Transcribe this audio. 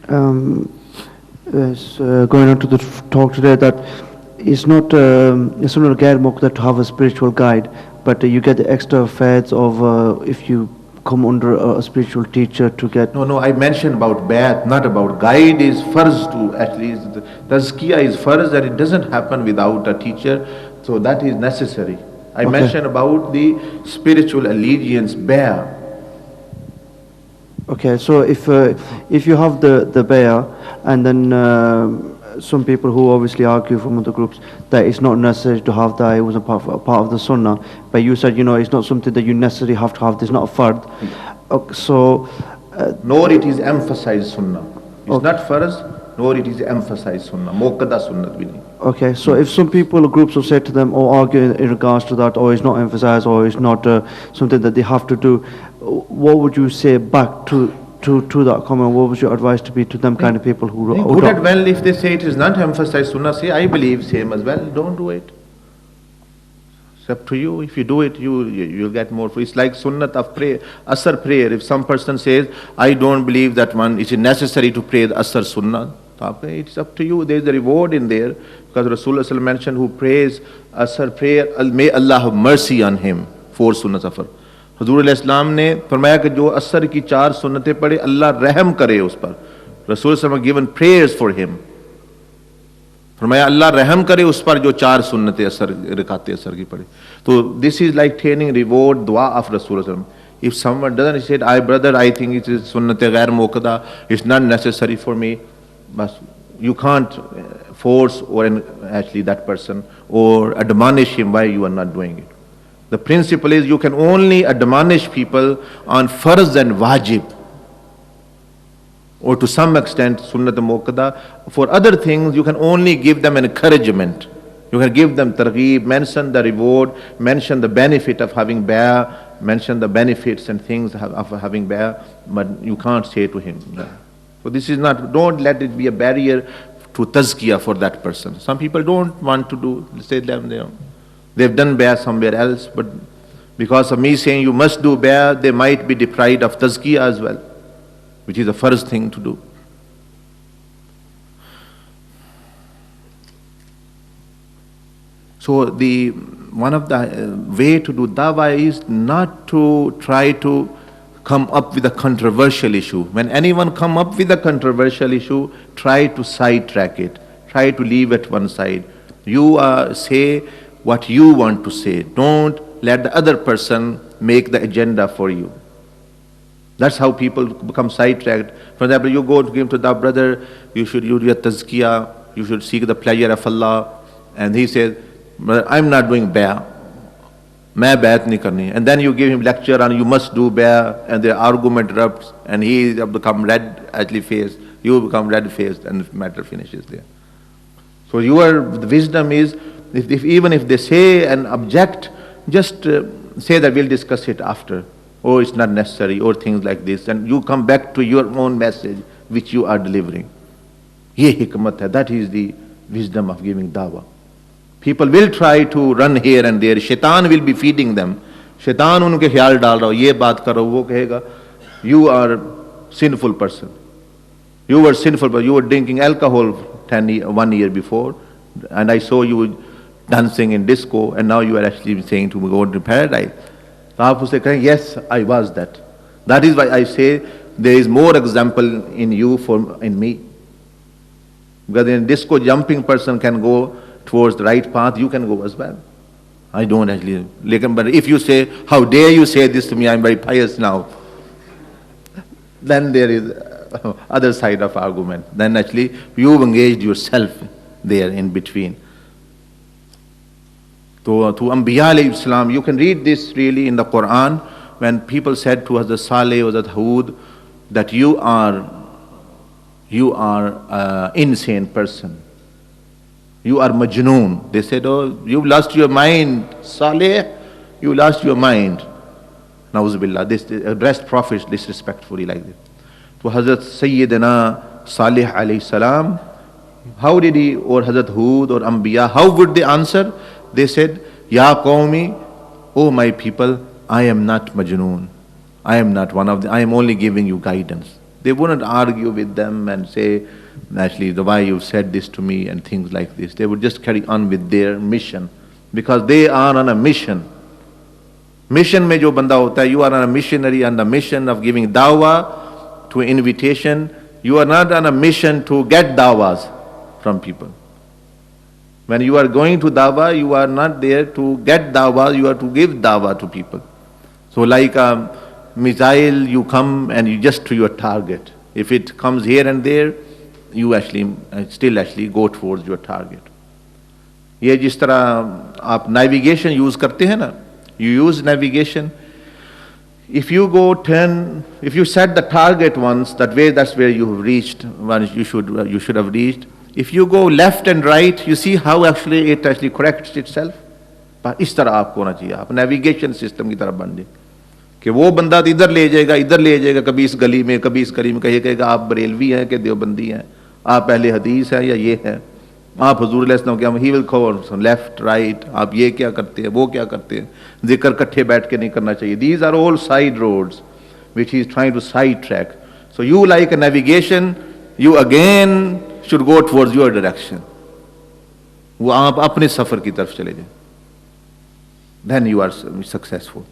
Um, yes, going on to the talk today, that it's not a guide that to have a spiritual guide, but you get the extra fads of if you come under a spiritual teacher to get. No, no, I mentioned about Bayat, not about guide is farz to at least. Tazkiyah is farz and it doesn't happen without a teacher, so that is necessary. I Okay. mentioned about the spiritual allegiance, Bayat. Okay, so if you have the bayah, and then some people who obviously argue from other groups that it's not necessary to have that, it was a part of the sunnah, but you said it's not something that you necessarily have to have. There's not a fard. Okay, so Nor it is emphasized sunnah. It's Okay. not farz, nor it is emphasized sunnah. Muqaddar sunnah we need. okay, so if some people or groups will say to them or argue in regards to that, or it's not emphasized, or it's not something that they have to do, what would you say back to that comment? What would your advice to be to them kind of people who Good don't? and well, if they say it is not emphasized sunnah, say I believe same as well, don't do it. It's up to you. If you do it, you'll get more. It's like sunnat of prayer, asr prayer. If some person says, I don't believe that one, it is necessary to pray the asr sunnah, it's up to you. There's a reward in there. Because Rasulullah mentioned who prays asr prayer, may Allah have mercy on him. 4 sunnat safar. हजूर इस्लाम ने फरमाया कि जो असर की 4 सुन्नतें पढ़े अल्लाह रहम करे उस पर. रसूल सल्लल्लाहु अलैहि वसल्लम गिवन प्रेयर्स फॉर हिम. फरमाया अल्लाह रहम करे उस पर जो 4 सुन्नतें असर रकाते असर की पढ़े. तो this is like training reward दुआ ऑफ रसूल सल्लल्लाहु अलैहि वसल्लम. If someone doesn't say, I brother, I think it is sunnat ghair muqada, it's not necessary for me, but you can't force or actually that person or admonish him why you are not doing it. The principle is you can only admonish people on farz and wajib, or to some extent sunnat muqaddar. For other things you can only give them an encouragement. You can give them targheeb, mention the reward, mention the benefit of having bay'ah, mention the benefits and things of having bay'ah, but you can't say to him. So this is not, don't let it be a barrier to tazkiyah for that person. Some people don't want to do, say them there. They've done bay'ah somewhere else, but because of me saying you must do bay'ah, they might be deprived of tazkiyah as well, which is the first thing to do. So one of the way to do dawah is not to try to come up with a controversial issue. When anyone come up with a controversial issue, try to sidetrack it. Try to leave it one side. You say what you want to say. Don't let the other person make the agenda for you. That's how people become sidetracked. For example, you go to give to the brother, you should do your tazkiyah, you should seek the pleasure of Allah. And he says, I'm not doing bay'ah. मैं बैत नहीं करनी. And then you give him lecture on you must do bay'ah, and the argument erupts, and he become red actually faced, you become red faced, and the matter finishes there. So the wisdom is, even if they say and object, just say that we'll discuss it after, or it's not necessary, or things like this, and you come back to your own message which you are delivering. Ye hikmat hai, that is the wisdom of giving dawah. People will try to run here and there. Shaitan will be feeding them. Shaitan unke ख्याल डाल रहा हो, ये बात करो, वो कहेगा, you are sinful person. You were sinful, but you were drinking alcohol 1 year before, and I saw you dancing in disco, and now you are actually saying to go to paradise. तो आप उसे कहें, yes, I was that. That is why I say there is more example in you in me. Because in disco, jumping person can go towards the right path, you can go as well. I don't actually. But if you say, how dare you say this to me, I'm very pious now, then there is other side of argument. Then actually you've engaged yourself there in between. To Anbiya alayhi salam, you can read this really in the Quran, when people said to Hazrat Saleh or Hazrat Hud that you are insane person. You are Majnoon. They said, oh, you've lost your mind, Saleh, you lost your mind. Nauzubillah. This addressed prophets disrespectfully like this. To Hazrat Sayyidina Salih alayhi salam, how did he, or Hazrat Hud or Anbiya, how would they answer? They said, Ya Qawmi, oh my people, I am not Majnoon. I am not one of them. I am only giving you guidance. They wouldn't argue with them and say, actually, why you said this to me and things like this. They would just carry on with their mission because they are on a mission. Mission में जो बंदा होता है, you are on a missionary on the mission of giving dawah to invitation. You are not on a mission to get dawahs from people. When you are going to dawah, you are not there to get dawah, you are to give dawah to people. So like a missile, you come and you just to your target. If it comes here and there, you actually still actually go towards your target. ये जिस तरह आप navigation use करते हैं ना, you use navigation. If you go turn, if you set the target once, that's where you have reached, once you should have reached. If you go left and right, you see how actually it actually corrects itself. पर इस तरह आपको होना चाहिए, आप navigation system की तरफ बन जाए कि वो बंदा इधर ले जाएगा, कभी इस गली में, कभी इस गली में, कहेगा आप बरेलवी हैं कि देवबंदी हैं, आप पहले हदीस हैं या ये हैं, आप हुजूर अलैहिस्सलाम क्या, he will cover left right, आप ये क्या करते हैं, वो क्या करते हैं, जिक्र इकट्ठे बैठ के नहीं करना चाहिए. These are all side roads which he is trying to sidetrack. So you like a navigation, you again should go towards your direction. वो आप अपने सफर की तरफ चले जाए. Then you are successful.